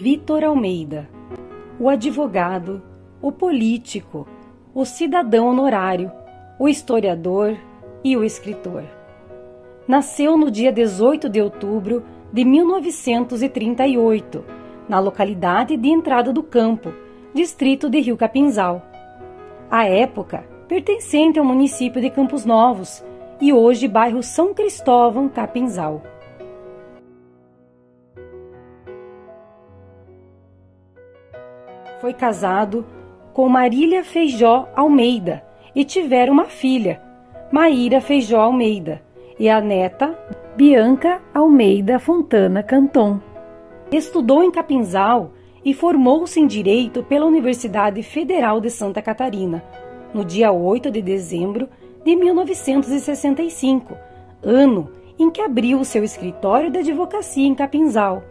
Vitor Almeida, o advogado, o político, o cidadão honorário, o historiador e o escritor. Nasceu no dia 18 de outubro de 1938, na localidade de Entrada do Campo, distrito de Rio Capinzal. À época, pertencente ao município de Campos Novos e hoje bairro São Cristóvão, Capinzal. Foi casado com Marília Feijó Almeida e tiveram uma filha, Maíra Feijó Almeida, e a neta, Bianca Almeida Fontana Canton. Estudou em Capinzal e formou-se em Direito pela Universidade Federal de Santa Catarina, no dia 8 de dezembro de 1965, ano em que abriu o seu escritório de advocacia em Capinzal.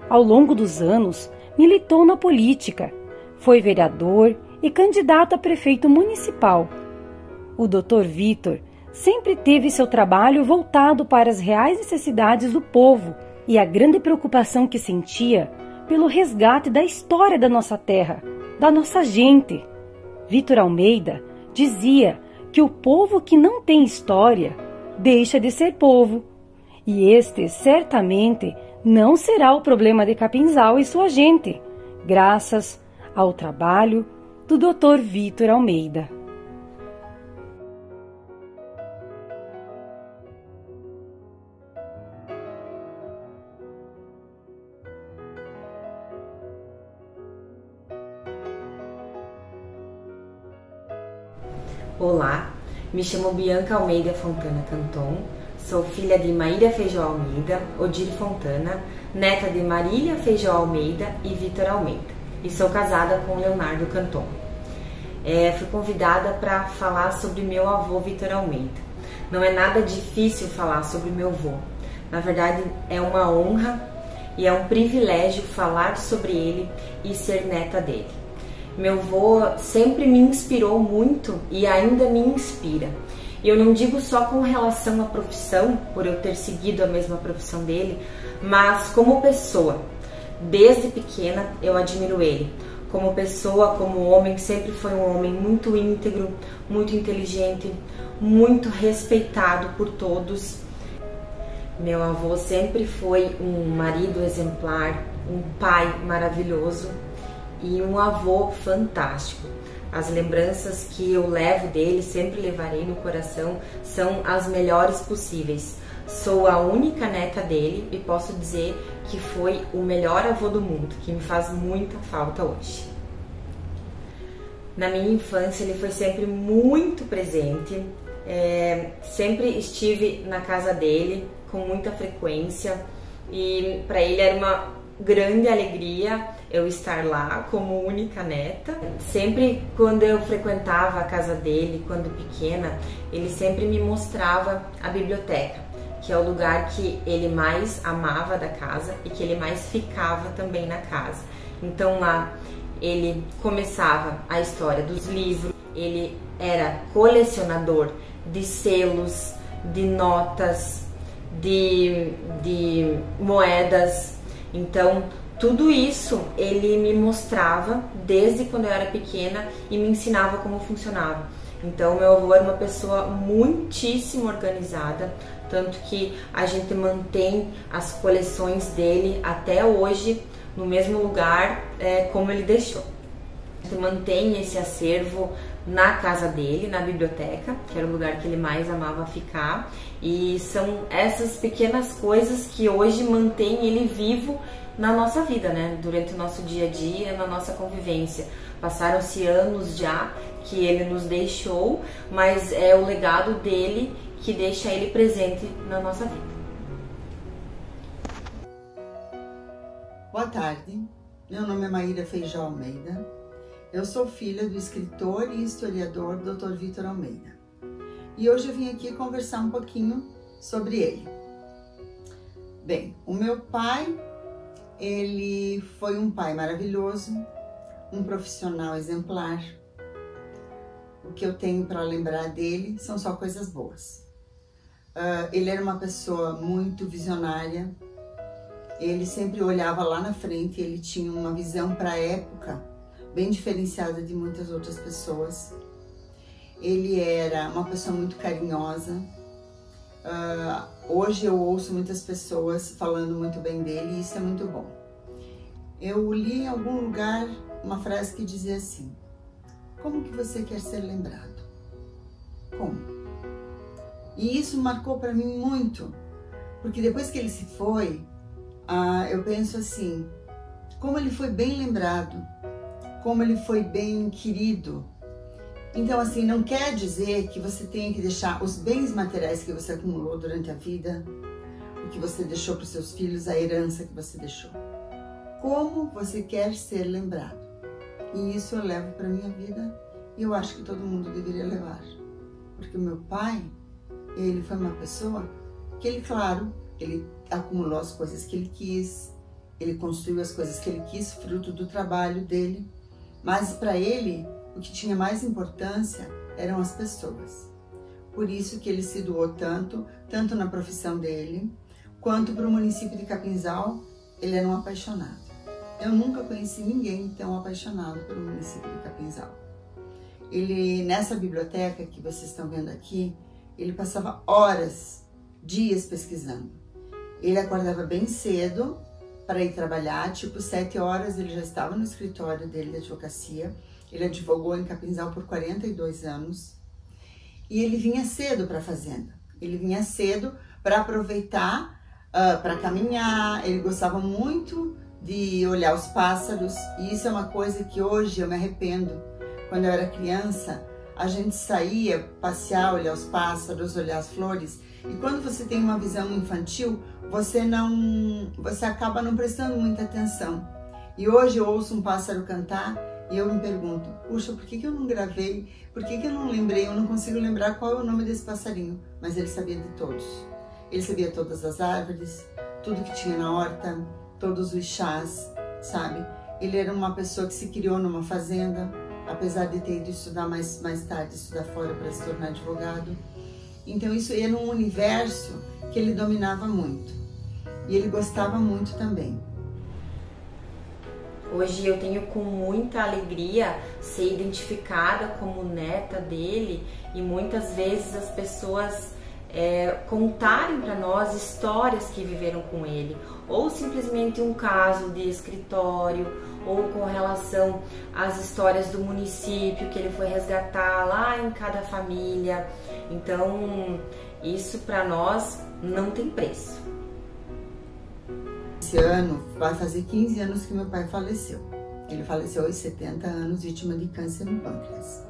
Ao longo dos anos, militou na política, foi vereador e candidato a prefeito municipal. O Dr. Vitor sempre teve seu trabalho voltado para as reais necessidades do povo e a grande preocupação que sentia pelo resgate da história da nossa terra, da nossa gente. Vitor Almeida dizia que o povo que não tem história deixa de ser povo, e este certamente não será o problema de Capinzal e sua gente, graças ao trabalho do Dr. Vitor Almeida. Olá, me chamo Bianca Almeida Fontana Canton, sou filha de Maíra Feijó Almeida, Odir Fontana, neta de Marília Feijó Almeida e Vitor Almeida, e sou casada com Leonardo Canton. Fui convidada para falar sobre meu avô Vitor Almeida. Não é nada difícil falar sobre meu avô, na verdade é uma honra e é um privilégio falar sobre ele e ser neta dele. Meu avô sempre me inspirou muito e ainda me inspira. E eu não digo só com relação à profissão, por eu ter seguido a mesma profissão dele, mas como pessoa. Desde pequena eu admiro ele. Como pessoa, como homem, sempre foi um homem muito íntegro, muito inteligente, muito respeitado por todos. Meu avô sempre foi um marido exemplar, um pai maravilhoso e um avô fantástico. As lembranças que eu levo dele, sempre levarei no coração, são as melhores possíveis. Sou a única neta dele e posso dizer que foi o melhor avô do mundo, que me faz muita falta hoje. Na minha infância ele foi sempre muito presente, sempre estive na casa dele com muita frequência e para ele era uma grande alegria eu estar lá como única neta. Sempre quando eu frequentava a casa dele, quando pequena, ele sempre me mostrava a biblioteca, que é o lugar que ele mais amava da casa e que ele mais ficava também na casa. Então lá ele começava a história dos livros, ele era colecionador de selos, de notas, de moedas. Então tudo isso ele me mostrava desde quando eu era pequena e me ensinava como funcionava. Então meu avô era uma pessoa muitíssimo organizada, tanto que a gente mantém as coleções dele até hoje no mesmo lugar como ele deixou. A gente mantém esse acervo na casa dele, na biblioteca, que era o lugar que ele mais amava ficar, e são essas pequenas coisas que hoje mantêm ele vivo na nossa vida, né? Durante o nosso dia a dia, na nossa convivência. Passaram-se anos já que ele nos deixou, mas é o legado dele que deixa ele presente na nossa vida. Boa tarde, meu nome é Maíra Feijó Almeida, eu sou filha do escritor e historiador Dr. Vitor Almeida e hoje eu vim aqui conversar um pouquinho sobre ele. Bem, o meu pai, ele foi um pai maravilhoso, um profissional exemplar. O que eu tenho para lembrar dele são só coisas boas. Ele era uma pessoa muito visionária, Ele sempre olhava lá na frente, ele tinha uma visão para a época bem diferenciada de muitas outras pessoas. Ele era uma pessoa muito carinhosa. Hoje eu ouço muitas pessoas falando muito bem dele e isso é muito bom. Eu li em algum lugar uma frase que dizia assim: como que você quer ser lembrado? Como? E isso marcou para mim muito, porque depois que ele se foi, eu penso assim, como ele foi bem lembrado, como ele foi bem querido. Então, assim, não quer dizer que você tenha que deixar os bens materiais que você acumulou durante a vida, o que você deixou para os seus filhos, a herança que você deixou. Como você quer ser lembrado? E isso eu levo para minha vida e eu acho que todo mundo deveria levar. Porque o meu pai, ele foi uma pessoa que ele, claro, ele acumulou as coisas que ele quis, ele construiu as coisas que ele quis, fruto do trabalho dele, mas para ele, o que tinha mais importância eram as pessoas. Por isso que ele se doou tanto na profissão dele, quanto para o município de Capinzal, ele era um apaixonado. Eu nunca conheci ninguém tão apaixonado pelo município de Capinzal. Ele, nessa biblioteca que vocês estão vendo aqui, ele passava horas, dias pesquisando. Ele acordava bem cedo para ir trabalhar, tipo 7 horas ele já estava no escritório dele de advocacia. Ele advogou em Capinzal por 42 anos e ele vinha cedo para a fazenda. Ele vinha cedo para aproveitar, para caminhar. Ele gostava muito de olhar os pássaros e isso é uma coisa que hoje eu me arrependo. Quando eu era criança, a gente saía passear, olhar os pássaros, olhar as flores e quando você tem uma visão infantil, você acaba não prestando muita atenção. E hoje eu ouço um pássaro cantar e eu me pergunto, puxa, por que eu não gravei? Por que eu não lembrei? Eu não consigo lembrar qual é o nome desse passarinho. Mas ele sabia de todos. Ele sabia todas as árvores, tudo que tinha na horta, todos os chás, sabe? Ele era uma pessoa que se criou numa fazenda, apesar de ter ido estudar mais tarde, estudar fora para se tornar advogado. Então isso era um universo que ele dominava muito. E ele gostava muito também. Hoje eu tenho com muita alegria ser identificada como neta dele e muitas vezes as pessoas contarem para nós histórias que viveram com ele, ou simplesmente um caso de escritório, ou com relação às histórias do município que ele foi resgatar lá em cada família. Então isso para nós não tem preço. Esse ano vai fazer 15 anos que meu pai faleceu. Ele faleceu aos 70 anos, vítima de câncer no pâncreas.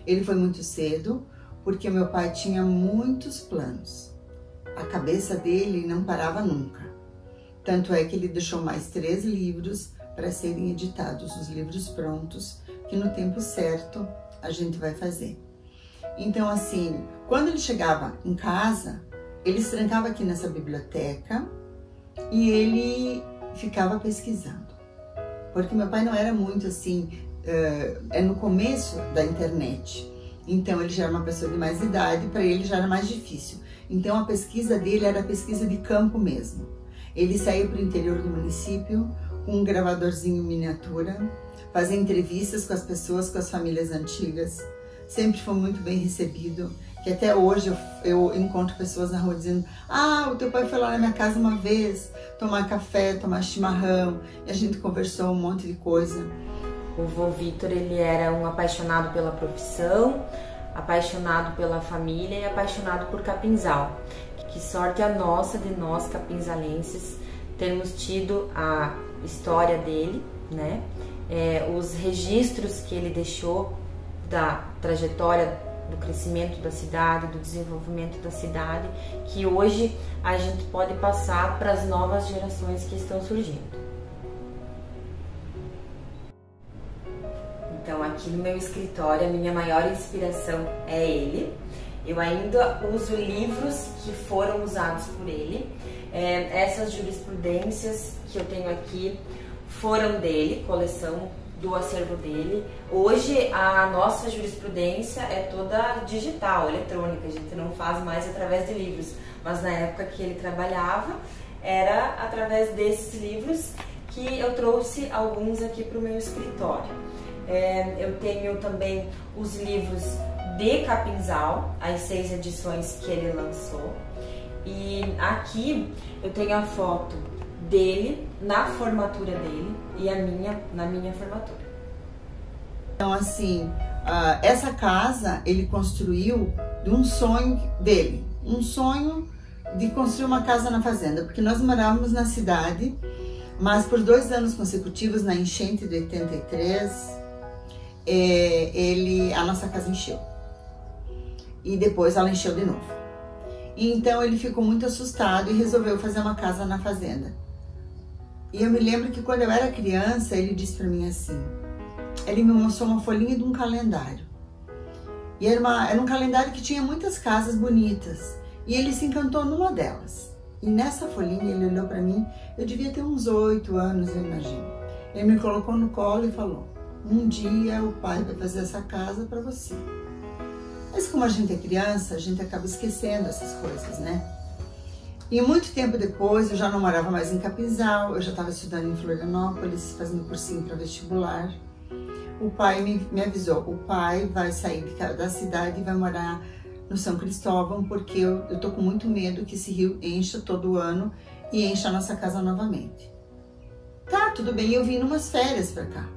Ele foi muito cedo, porque meu pai tinha muitos planos. A cabeça dele não parava nunca. Tanto é que ele deixou mais 3 livros para serem editados, os livros prontos, que no tempo certo a gente vai fazer. Então, assim, quando ele chegava em casa, ele se trancava aqui nessa biblioteca e ele ficava pesquisando. Porque meu pai não era muito assim, no começo da internet. Então ele já era uma pessoa de mais idade, para ele já era mais difícil. Então a pesquisa dele era pesquisa de campo mesmo. Ele saía para o interior do município com um gravadorzinho miniatura, fazia entrevistas com as pessoas, com as famílias antigas. Sempre foi muito bem recebido, que até hoje eu encontro pessoas na rua dizendo: ah, o teu pai foi lá na minha casa uma vez tomar café, tomar chimarrão, e a gente conversou um monte de coisa. O vô Vitor, ele era um apaixonado pela profissão, apaixonado pela família e apaixonado por Capinzal. Que sorte a nossa, de nós capinzalenses, termos tido a história dele, né? Os registros que ele deixou da trajetória do crescimento da cidade, do desenvolvimento da cidade, que hoje a gente pode passar para as novas gerações que estão surgindo. Então, aqui no meu escritório, a minha maior inspiração é ele. Eu ainda uso livros que foram usados por ele. Essas jurisprudências que eu tenho aqui foram dele, coleção do acervo dele. Hoje a nossa jurisprudência é toda digital, eletrônica, a gente não faz mais através de livros, mas na época que ele trabalhava era através desses livros que eu trouxe alguns aqui para o meu escritório. Eu tenho também os livros de Capinzal, as 6 edições que ele lançou. E aqui eu tenho a foto dele na formatura dele e a minha na minha formatura. Então, assim, essa casa ele construiu de um sonho dele, um sonho de construir uma casa na fazenda, porque nós morávamos na cidade, mas por 2 anos consecutivos, na enchente de 83, a nossa casa encheu. E depois ela encheu de novo. E então ele ficou muito assustado e resolveu fazer uma casa na fazenda. E eu me lembro que quando eu era criança, ele disse para mim assim, ele me mostrou uma folhinha de um calendário. E era um calendário que tinha muitas casas bonitas. E ele se encantou numa delas. E nessa folhinha ele olhou para mim, eu devia ter uns 8 anos, eu imagino. Ele me colocou no colo e falou, um dia o pai vai fazer essa casa para você. Mas como a gente é criança, a gente acaba esquecendo essas coisas, né? E muito tempo depois, eu já não morava mais em Capinzal, eu já estava estudando em Florianópolis, fazendo cursinho para vestibular. O pai me avisou, o pai vai sair da cidade e vai morar no São Cristóvão, porque eu tô com muito medo que esse rio encha todo ano e encha a nossa casa novamente. Tá, tudo bem, eu vim numas férias para cá.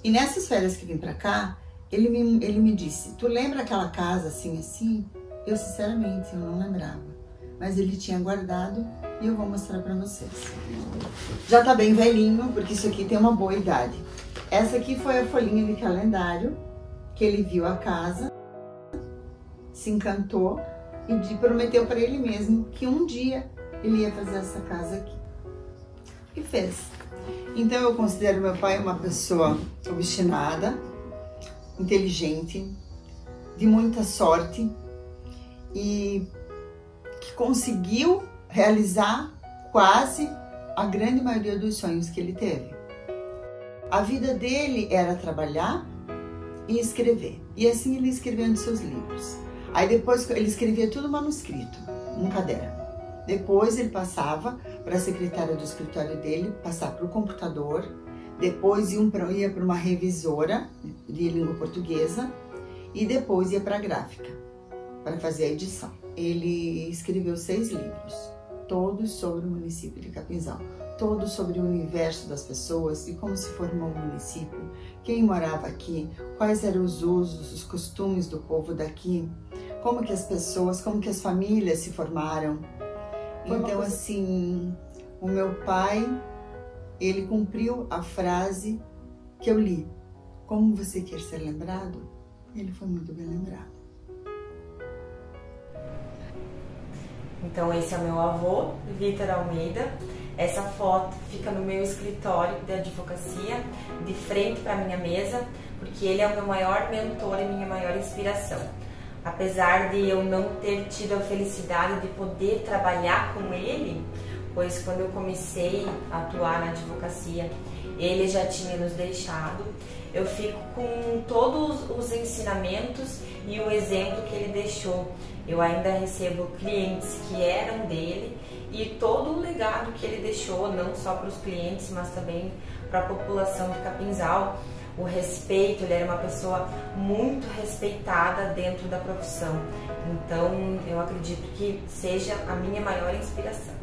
E nessas férias que vim para cá, ele me disse, tu lembra aquela casa assim, assim? Eu, sinceramente, eu não lembrava. Mas ele tinha guardado e eu vou mostrar para vocês. Já tá bem velhinho, porque isso aqui tem uma boa idade. Essa aqui foi a folhinha de calendário, que ele viu a casa, se encantou e prometeu para ele mesmo que um dia ele ia fazer essa casa aqui. E fez. Então eu considero meu pai uma pessoa obstinada, inteligente, de muita sorte e que conseguiu realizar quase a grande maioria dos sonhos que ele teve. A vida dele era trabalhar e escrever. E assim ele escrevia nos seus livros. Aí depois ele escrevia tudo manuscrito, num caderno. Depois ele passava para a secretária do escritório dele, passar para o computador. Depois ia para uma revisora de língua portuguesa e depois ia para a gráfica para fazer a edição. Ele escreveu 6 livros, todos sobre o município de Capinzal, todos sobre o universo das pessoas e como se formou o município, quem morava aqui, quais eram os usos, os costumes do povo daqui, como que as pessoas, como que as famílias se formaram. Então, assim, o meu pai, ele cumpriu a frase que eu li. Como você quer ser lembrado? Ele foi muito bem lembrado. Então esse é o meu avô, Vitor Almeida. Essa foto fica no meu escritório de advocacia, de frente para a minha mesa, porque ele é o meu maior mentor e minha maior inspiração. Apesar de eu não ter tido a felicidade de poder trabalhar com ele, pois quando eu comecei a atuar na advocacia, ele já tinha nos deixado, eu fico com todos os ensinamentos e o exemplo que ele deixou. Eu ainda recebo clientes que eram dele e todo o legado que ele deixou, não só para os clientes, mas também para a população de Capinzal. O respeito, ele era uma pessoa muito respeitada dentro da profissão. Então, eu acredito que seja a minha maior inspiração.